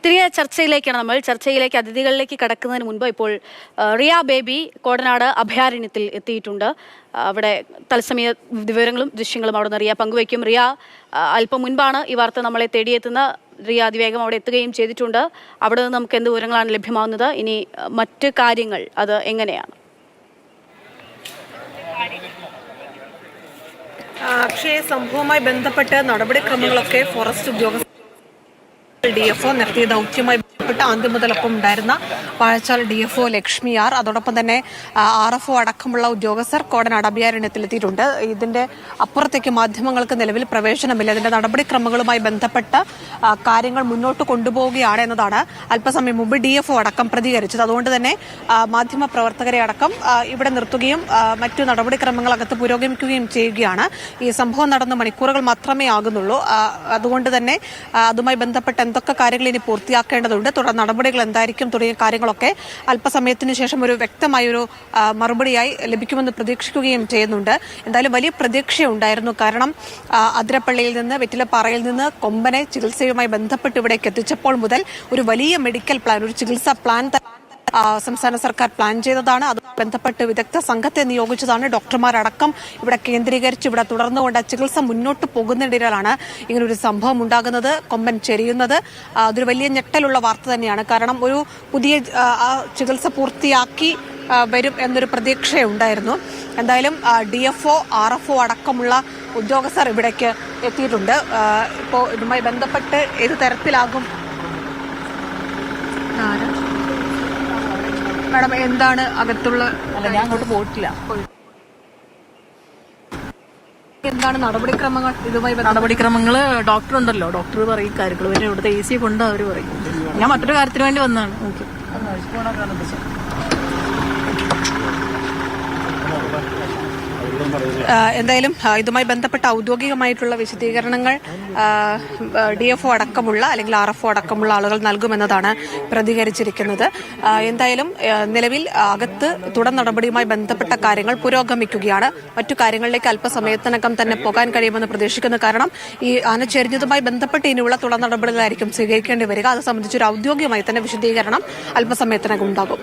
തിരികെ ചർച്ചയിലേക്ക് അതിഥികളിലേക്ക് കടക്കുന്നതിന് മുൻപ് ഇപ്പോൾ റിയ ബേബി കോടനാട് അഭയാരണ്യത്തിൽ എത്തിയിട്ടുണ്ട്. അവിടെ തത്സമയ വിവരങ്ങളും ദൃശ്യങ്ങളും അവിടെ നിന്ന് റിയ പങ്കുവയ്ക്കും. റിയ, അല്പം മുൻപാണ് ഈ വാർത്ത നമ്മളെ തേടിയെത്തുന്ന. റിയ അതിവേഗം അവിടെ എത്തുകയും ചെയ്തിട്ടുണ്ട്. അവിടെ നിന്ന് നമുക്ക് എന്ത് വിവരങ്ങളാണ് ലഭ്യമാകുന്നത്? ഇനി മറ്റ് കാര്യങ്ങൾ അത് എങ്ങനെയാണ്? അക്ഷയ, സംഭവവുമായി ബന്ധപ്പെട്ട് നടപടിക്രമങ്ങളൊക്കെ ഫോറസ്റ്റ് ഉദ്യോഗസ്ഥർ DFO നടത്തിയ ദൗത്യവുമായി ബന്ധപ്പെട്ട് ആദ്യം മുതലൊപ്പം ഉണ്ടായിരുന്ന വാഴച്ചാൽ DFO ലക്ഷ്മി ആർ, അതോടൊപ്പം തന്നെ RFO അടക്കമുള്ള ഉദ്യോഗസ്ഥർ കോടനാട് അഭയാരണ്യത്തിലെത്തിയിട്ടുണ്ട്. ഇതിന്റെ അപ്പുറത്തേക്ക് മാധ്യമങ്ങൾക്ക് നിലവിൽ പ്രവേശനമില്ല. ഇതിന്റെ നടപടിക്രമങ്ങളുമായി ബന്ധപ്പെട്ട കാര്യങ്ങൾ മുന്നോട്ട് കൊണ്ടുപോവുകയാണ് എന്നതാണ് അല്പസമയം മുമ്പ് DFO അടക്കം പ്രതികരിച്ചത്. അതുകൊണ്ട് തന്നെ മാധ്യമ പ്രവർത്തകരെ അടക്കം ഇവിടെ നിർത്തുകയും മറ്റു നടപടിക്രമങ്ങൾ അകത്ത് പുരോഗമിക്കുകയും ചെയ്യുകയാണ്. ഈ സംഭവം നടന്ന മണിക്കൂറുകൾ മാത്രമേ ആകുന്നുള്ളൂ. അതുകൊണ്ട് തന്നെ അതുമായി ബന്ധപ്പെട്ട എന്തൊക്കെ കാര്യങ്ങൾ ഇനി പൂർത്തിയാക്കേണ്ടതുണ്ട്, തുടർ നടപടികൾ എന്തായിരിക്കും തുടങ്ങിയ കാര്യങ്ങളൊക്കെ അല്പസമയത്തിന് ശേഷം ഒരു വ്യക്തമായൊരു മറുപടിയായി ലഭിക്കുമെന്ന് പ്രതീക്ഷിക്കുകയും ചെയ്യുന്നുണ്ട്. എന്തായാലും വലിയ പ്രതീക്ഷയുണ്ടായിരുന്നു. കാരണം അതിരപ്പള്ളിയിൽ നിന്ന്, വെറ്റിലപ്പാറയിൽ നിന്ന് കൊമ്പനെ ചികിത്സയുമായി ബന്ധപ്പെട്ട് ഇവിടേക്ക് എത്തിച്ചപ്പോൾ മുതൽ ഒരു വലിയ മെഡിക്കൽ പ്ലാൻ, ഒരു ചികിത്സാ പ്ലാൻ സംസ്ഥാന സർക്കാർ പ്ലാൻ ചെയ്തതാണ്. അതുമായി ബന്ധപ്പെട്ട് വിദഗ്ധ സംഘത്തെ നിയോഗിച്ചതാണ്. ഡോക്ടർമാരടക്കം ഇവിടെ കേന്ദ്രീകരിച്ച് ഇവിടെ തുടർന്നുകൊണ്ട് ചികിത്സ മുന്നോട്ട് പോകുന്നതിനിടയിലാണ് ഇങ്ങനൊരു സംഭവം ഉണ്ടാകുന്നത്, കൊമ്പൻ ചെരിയുന്നത്. അതൊരു വലിയ ഞെട്ടലുള്ള വാർത്ത തന്നെയാണ്. കാരണം ഒരു പുതിയ ചികിത്സ പൂർത്തിയാക്കി വരും എന്നൊരു പ്രതീക്ഷയുണ്ടായിരുന്നു. എന്തായാലും DFO, RFO അടക്കമുള്ള ഉദ്യോഗസ്ഥർ ഇവിടേക്ക് എത്തിയിട്ടുണ്ട്. ഇപ്പോൾ ഇതുമായി ബന്ധപ്പെട്ട് ഏത് തരത്തിലാകും മാഡം, എന്താണ് അകത്തുള്ള? ഞാൻ അങ്ങോട്ട് പോയിട്ടില്ല. എന്താണ് നടപടിക്രമങ്ങൾ? ഇതുമായി നടപടിക്രമങ്ങള് ഡോക്ടർ ഉണ്ടല്ലോ, ഡോക്ടർ പറയും കാര്യങ്ങൾ. പിന്നെ ഇവിടുത്തെ AC കൊണ്ട് അവർ പറയും. ഞാൻ മറ്റൊരു കാര്യത്തിന് വേണ്ടി വന്നതാണ്. എന്തായാലും ഇതുമായി ബന്ധപ്പെട്ട ഔദ്യോഗികമായിട്ടുള്ള വിശദീകരണങ്ങൾ DFO അടക്കമുള്ള അല്ലെങ്കിൽ RFO അടക്കമുള്ള ആളുകൾ നൽകുമെന്നതാണ് പ്രതികരിച്ചിരിക്കുന്നത്. എന്തായാലും നിലവിൽ അകത്ത് തുടർ നടപടിയുമായി ബന്ധപ്പെട്ട കാര്യങ്ങൾ പുരോഗമിക്കുകയാണ്. മറ്റു കാര്യങ്ങളിലേക്ക് അല്പസമയത്തിനകം തന്നെ പോകാൻ കഴിയുമെന്ന് പ്രതീക്ഷിക്കുന്നു. കാരണം ഈ ആന ചെരിഞ്ഞതുമായി ബന്ധപ്പെട്ട് ഇനിയുള്ള തുടർ നടപടികളായിരിക്കും സ്വീകരിക്കേണ്ടി വരിക. അത് സംബന്ധിച്ചൊരു ഔദ്യോഗികമായി തന്നെ വിശദീകരണം അല്പസമയത്തിനകം ഉണ്ടാകും.